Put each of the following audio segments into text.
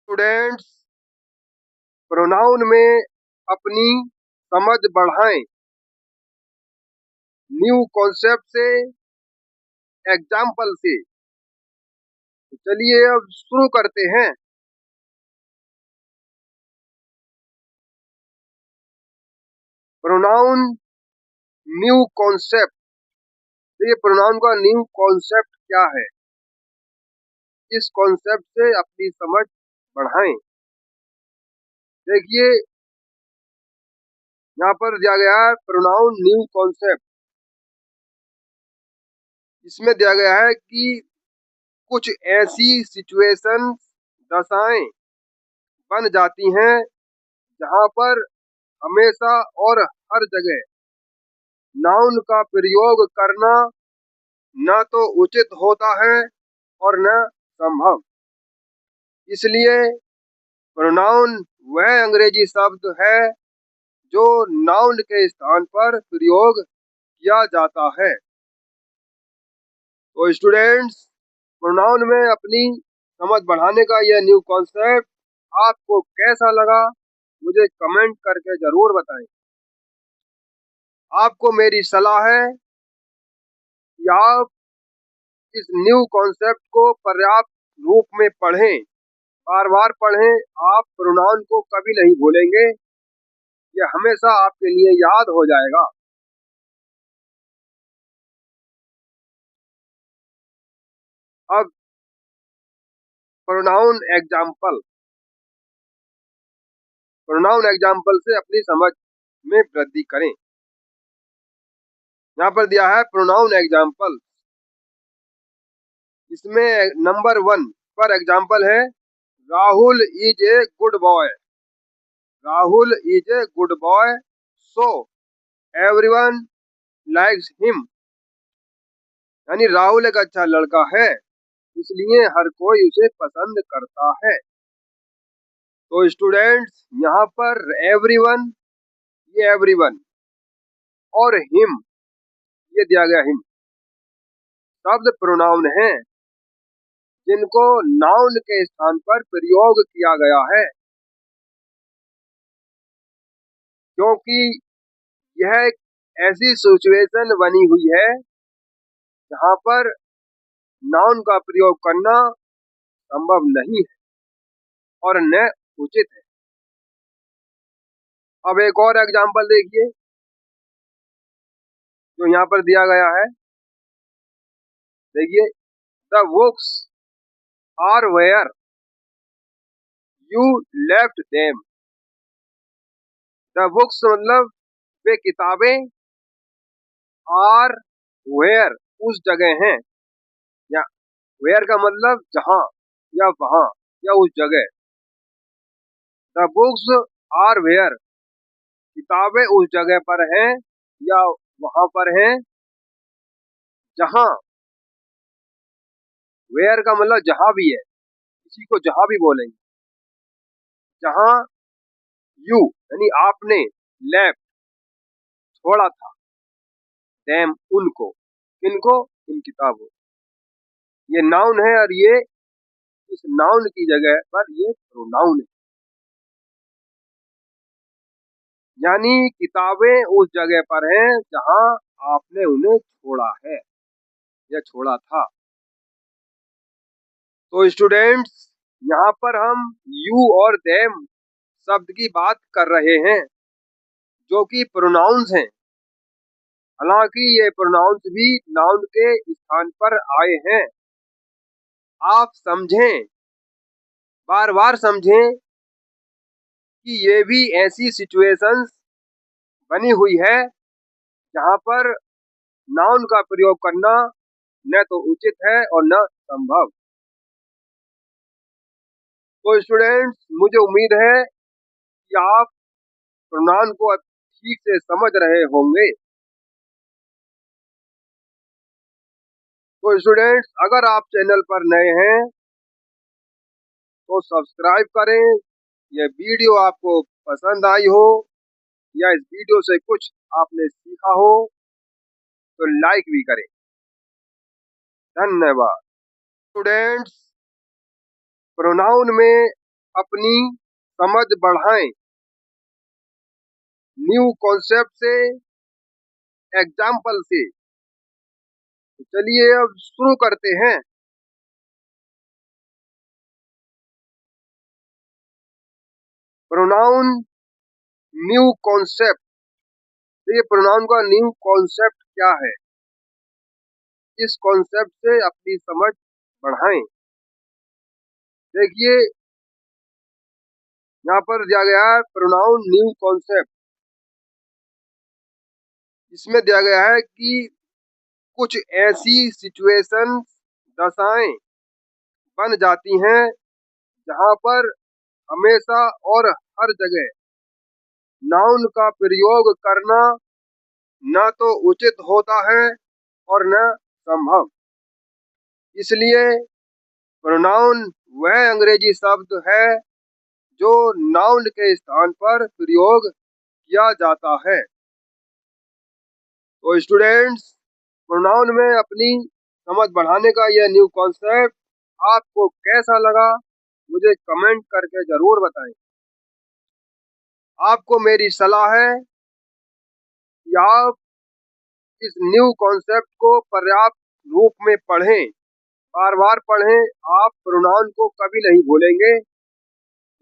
Students, pronoun में अपनी समझ बढ़ाएं। न्यू कॉन्सेप्ट से, एग्जाम्पल से। तो चलिए अब शुरू करते हैं। Pronoun new concept. ये प्रोनाउन का न्यू कॉन्सेप्ट क्या है? इस कॉन्सेप्ट से अपनी समझ बढ़ाएं। देखिए, यहाँ पर दिया गया है प्रोनाउन न्यू कॉन्सेप्ट। इसमें दिया गया है कि कुछ ऐसी सिचुएशन, दशाएं बन जाती हैं जहां पर हमेशा और हर जगह नाउन का प्रयोग करना न तो उचित होता है और न संभव। इसलिए प्रोनाउन वह अंग्रेजी शब्द है जो नाउन के स्थान पर प्रयोग किया जाता है। तो स्टूडेंट्स, प्रोनाउन में अपनी समझ बढ़ाने का यह न्यू कॉन्सेप्ट आपको कैसा लगा, मुझे कमेंट करके जरूर बताएं। आपको मेरी सलाह है कि आप इस न्यू कॉन्सेप्ट को पर्याप्त रूप में पढ़ें, बार बार पढ़ें। आप प्रोनाउन को कभी नहीं भूलेंगे, ये हमेशा आपके लिए याद हो जाएगा। अब प्रोनाउन एग्जाम्पल। प्रोनाउन एग्जाम्पल से अपनी समझ में वृद्धि करें। यहाँ पर दिया है प्रोनाउन एग्जाम्पल। इसमें नंबर 1 पर एग्जाम्पल है, Rahul is a good boy. Rahul is a good boy, so everyone likes him. यानी राहुल एक अच्छा लड़का है, इसलिए हर कोई उसे पसंद करता है। तो स्टूडेंट्स, यहाँ पर एवरीवन, ये एवरीवन और हिम, ये दिया गया हिम, शब्द प्रोनाउन है जिनको नाउन के स्थान पर प्रयोग किया गया है, क्योंकि यह एक ऐसी सिचुएशन बनी हुई है जहाँ पर नाउन का प्रयोग करना संभव नहीं है और न उचित है। अब एक और एग्जाम्पल देखिए जो यहाँ पर दिया गया है। देखिए, the books are where you left them. The books मतलब वे किताबें, आर वेयर उस जगह हैं, या वेयर का मतलब जहां या वहां या उस जगह। द बुक्स आर वेयर, किताबें उस जगह पर हैं या वहां पर हैं जहां। वेयर का मतलब जहां भी है, किसी को जहां भी बोलेंगे। जहां यू यानी आपने, लेफ्ट छोड़ा था, देम उनको, किनको, इन किताबों। ये नाउन है और ये इस नाउन की जगह पर ये प्रोनाउन है। यानी किताबें उस जगह पर हैं जहां आपने उन्हें छोड़ा है या छोड़ा था। तो स्टूडेंट्स, यहाँ पर हम यू और देम शब्द की बात कर रहे हैं जो कि प्रोनाउंस हैं। हालांकि ये प्रोनाउंस भी नाउन के स्थान पर आए हैं। आप समझें, बार बार समझें कि ये भी ऐसी सिचुएशंस बनी हुई है जहाँ पर नाउन का प्रयोग करना न तो उचित है और न संभव। तो स्टूडेंट्स, मुझे उम्मीद है कि आप प्रोनाउन को ठीक से समझ रहे होंगे। तो स्टूडेंट्स, अगर आप चैनल पर नए हैं तो सब्सक्राइब करें। यह वीडियो आपको पसंद आई हो या इस वीडियो से कुछ आपने सीखा हो तो लाइक भी करें। धन्यवाद। स्टूडेंट्स, प्रोनाउन में अपनी समझ बढ़ाएं। न्यू कॉन्सेप्ट से, एग्जाम्पल से। तो चलिए अब शुरू करते हैं। Pronoun new concept. तो ये प्रोनाउन का न्यू कॉन्सेप्ट क्या है, इस कॉन्सेप्ट से अपनी समझ बढ़ाएं। देखिए यहाँ पर दिया गया है प्रोनाउन न्यू कॉन्सेप्ट। इसमें दिया गया है कि कुछ ऐसी सिचुएशन, दशाएं बन जाती हैं जहां पर हमेशा और हर जगह नाउन का प्रयोग करना न तो उचित होता है और न संभव। इसलिए प्रोनाउन वह अंग्रेजी शब्द है जो नाउन के स्थान पर प्रयोग किया जाता है। तो स्टूडेंट्स, प्रोनाउन में अपनी समझ बढ़ाने का यह न्यू कॉन्सेप्ट आपको कैसा लगा, मुझे कमेंट करके जरूर बताएं। आपको मेरी सलाह है कि आप इस न्यू कॉन्सेप्ट को पर्याप्त रूप में पढ़ें, बार बार पढ़ें। आप प्रोनाउन को कभी नहीं भूलेंगे,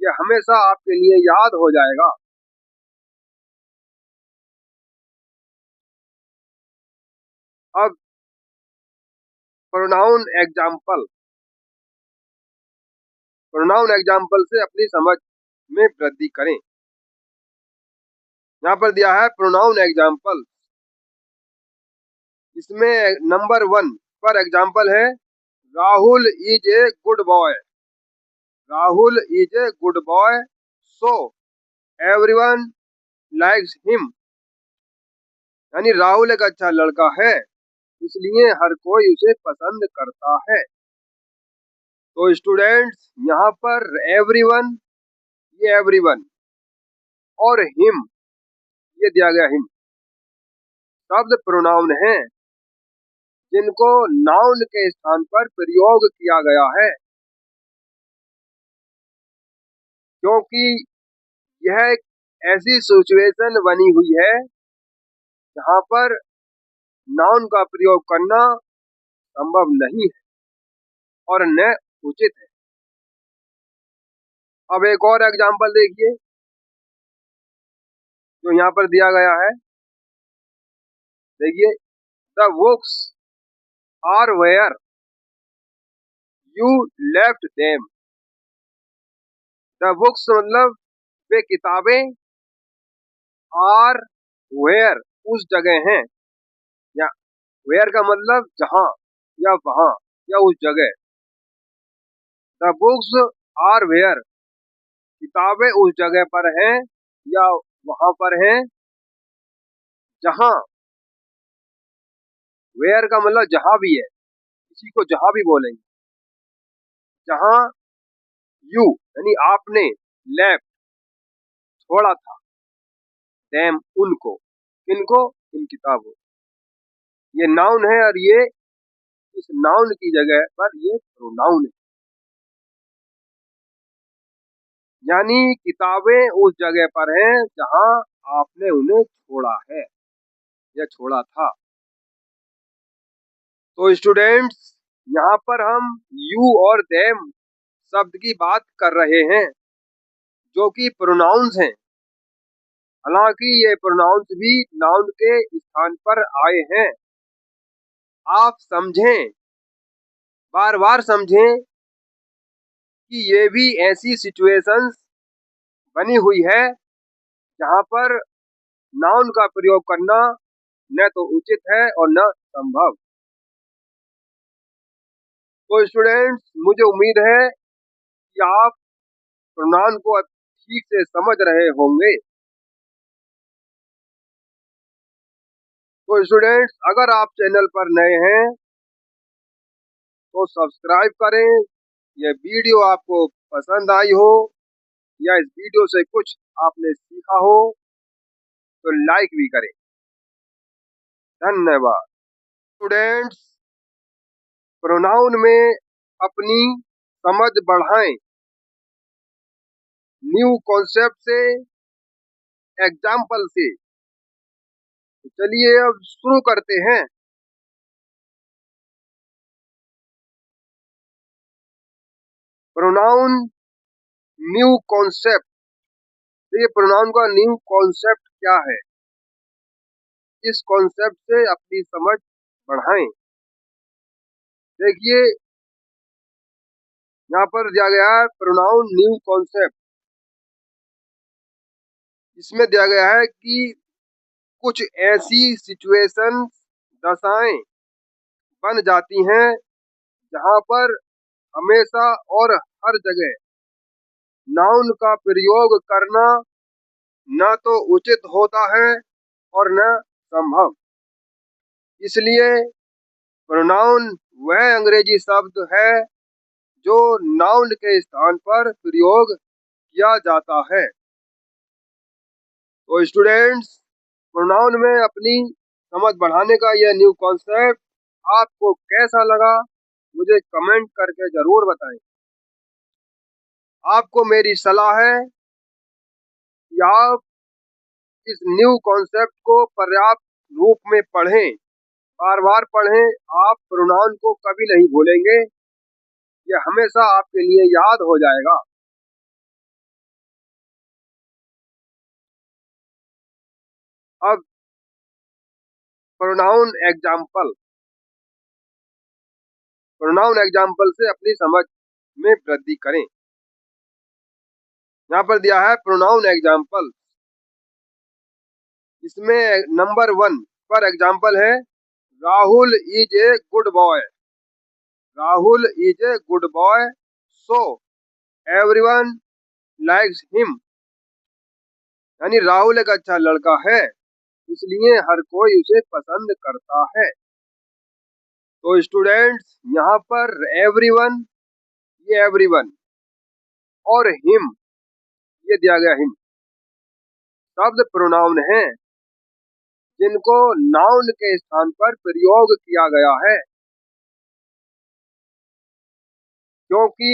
यह हमेशा आपके लिए याद हो जाएगा। अब प्रोनाउन एग्जाम्पल। प्रोनाउन एग्जाम्पल से अपनी समझ में वृद्धि करें। यहाँ पर दिया है प्रोनाउन एग्जाम्पल। इसमें नंबर 1 पर एग्जाम्पल है Rahul is a good boy. Rahul is a good boy so everyone likes him. यानी राहुल एक अच्छा लड़का है, इसलिए हर कोई उसे पसंद करता है। तो स्टूडेंट्स, यहाँ पर एवरीवन, ये एवरीवन और हिम, ये दिया गया हिम, शब्द प्रोनाउन है जिनको नाउन के स्थान पर प्रयोग किया गया है, क्योंकि यह एक ऐसी सिचुएशन बनी हुई है जहाँ पर नाउन का प्रयोग करना संभव नहीं है और न उचित है। अब एक और एग्जाम्पल देखिए जो यहाँ पर दिया गया है। देखिए, the books are where you left them. The books मतलब वे किताबें, आर वेयर उस जगह हैं, या वेयर का मतलब जहां या वहां या उस जगह। द बुक्स आर वेयर, किताबें उस जगह पर हैं या वहां पर हैं जहां, वेयर का मतलब जहां भी है, किसी को जहां भी बोलेंगे, जहां यू यानी आपने, लेफ्ट छोड़ा था, देम उनको, किनको, इन किताबों। ये नाउन है और ये इस नाउन की जगह पर ये प्रोनाउन है। यानी किताबें उस जगह पर हैं जहां आपने उन्हें छोड़ा है या छोड़ा था। तो स्टूडेंट्स, यहाँ पर हम यू और देम शब्द की बात कर रहे हैं जो कि प्रोनाउंस हैं। हालांकि ये प्रोनाउंस भी नाउन के स्थान पर आए हैं। आप समझें, बार बार समझें कि ये भी ऐसी सिचुएशंस बनी हुई है जहां पर नाउन का प्रयोग करना न तो उचित है और न संभव। तो स्टूडेंट्स, मुझे उम्मीद है कि आप प्रोनाउन को ठीक से समझ रहे होंगे। तो स्टूडेंट्स, अगर आप चैनल पर नए हैं तो सब्सक्राइब करें। यह वीडियो आपको पसंद आई हो या इस वीडियो से कुछ आपने सीखा हो तो लाइक भी करें। धन्यवाद। स्टूडेंट्स, प्रोनाउन में अपनी समझ बढ़ाएं। न्यू कॉन्सेप्ट से, एग्जाम्पल से। तो चलिए अब शुरू करते हैं। Pronoun new concept. ये प्रोनाउन का न्यू कॉन्सेप्ट क्या है, इस कॉन्सेप्ट से अपनी समझ बढ़ाएं। देखिए यहाँ पर दिया गया है प्रोनाउन न्यू कॉन्सेप्ट। इसमें दिया गया है कि कुछ ऐसी सिचुएशन, दशाएं बन जाती हैं जहां पर हमेशा और हर जगह नाउन का प्रयोग करना न तो उचित होता है और न संभव। इसलिए प्रोनाउन वह अंग्रेजी शब्द है जो नाउन के स्थान पर प्रयोग किया जाता है। तो स्टूडेंट्स, प्रोनाउन में अपनी समझ बढ़ाने का यह न्यू कॉन्सेप्ट आपको कैसा लगा, मुझे कमेंट करके जरूर बताएं। आपको मेरी सलाह है कि आप इस न्यू कॉन्सेप्ट को पर्याप्त रूप में पढ़ें, बार बार पढ़ें। आप प्रोनाउन को कभी नहीं भूलेंगे, यह हमेशा आपके लिए याद हो जाएगा। अब प्रोनाउन एग्जाम्पल, प्रोनाउन एग्जाम्पल से अपनी समझ में वृद्धि करें। यहाँ पर दिया है प्रोनाउन एग्जाम्पल। इसमें नंबर 1 पर एग्जाम्पल है Rahul is a good boy. Rahul is a good boy so everyone likes him. यानी राहुल एक अच्छा लड़का है, इसलिए हर कोई उसे पसंद करता है। तो स्टूडेंट्स, यहाँ पर एवरीवन, ये एवरीवन और हिम, ये दिया गया हिम, शब्द प्रोनाउन है जिनको नाउन के स्थान पर प्रयोग किया गया है, क्योंकि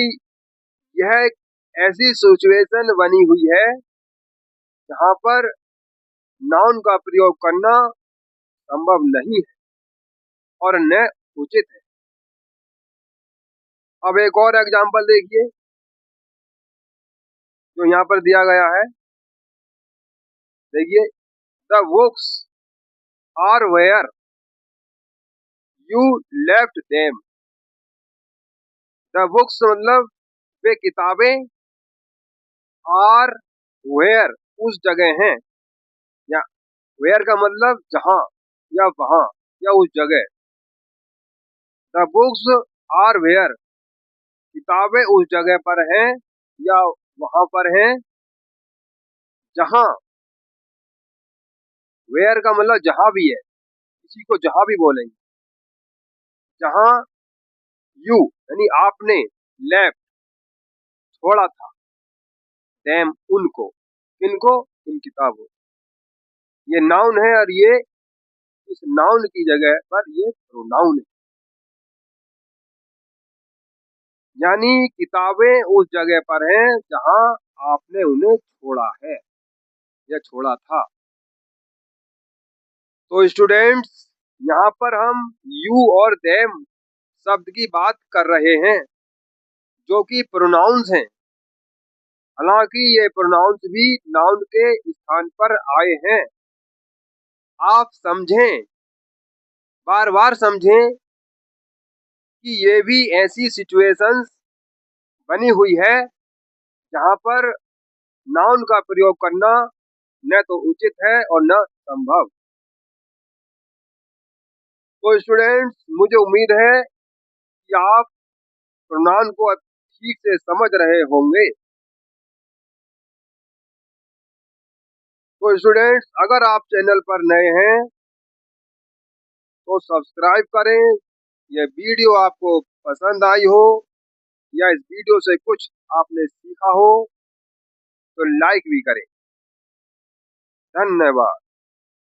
यह एक ऐसी सिचुएशन बनी हुई है जहां पर नाउन का प्रयोग करना संभव नहीं है और न उचित है। अब एक और एग्जांपल देखिए जो यहाँ पर दिया गया है। देखिए, the books are where you left them. The books मतलब वे किताबें, आर वेयर उस जगह हैं, या वेयर का मतलब जहां या वहां या उस जगह। द बुक्स आर वेयर, किताबें उस जगह पर हैं या वहां पर हैं जहां, वेयर का मतलब जहां भी है, किसी को जहां भी बोलेंगे, जहां यू यानी आपने, लेफ्ट छोड़ा था, देम उनको, किनको, इन किताबों। ये नाउन है और ये इस नाउन की जगह पर ये प्रोनाउन है, यानी किताबें उस जगह पर हैं जहां आपने उन्हें छोड़ा है या छोड़ा था। तो स्टूडेंट्स, यहाँ पर हम यू और देम शब्द की बात कर रहे हैं जो कि प्रोनाउंस हैं। हालांकि ये प्रोनाउंस भी नाउन के स्थान पर आए हैं। आप समझें, बार बार समझें कि ये भी ऐसी सिचुएशंस बनी हुई है जहां पर नाउन का प्रयोग करना न तो उचित है और न संभव। तो स्टूडेंट्स, मुझे उम्मीद है कि आप प्रोनाउन को ठीक से समझ रहे होंगे। तो स्टूडेंट्स, अगर आप चैनल पर नए हैं तो सब्सक्राइब करें। यह वीडियो आपको पसंद आई हो या इस वीडियो से कुछ आपने सीखा हो तो लाइक भी करें। धन्यवाद।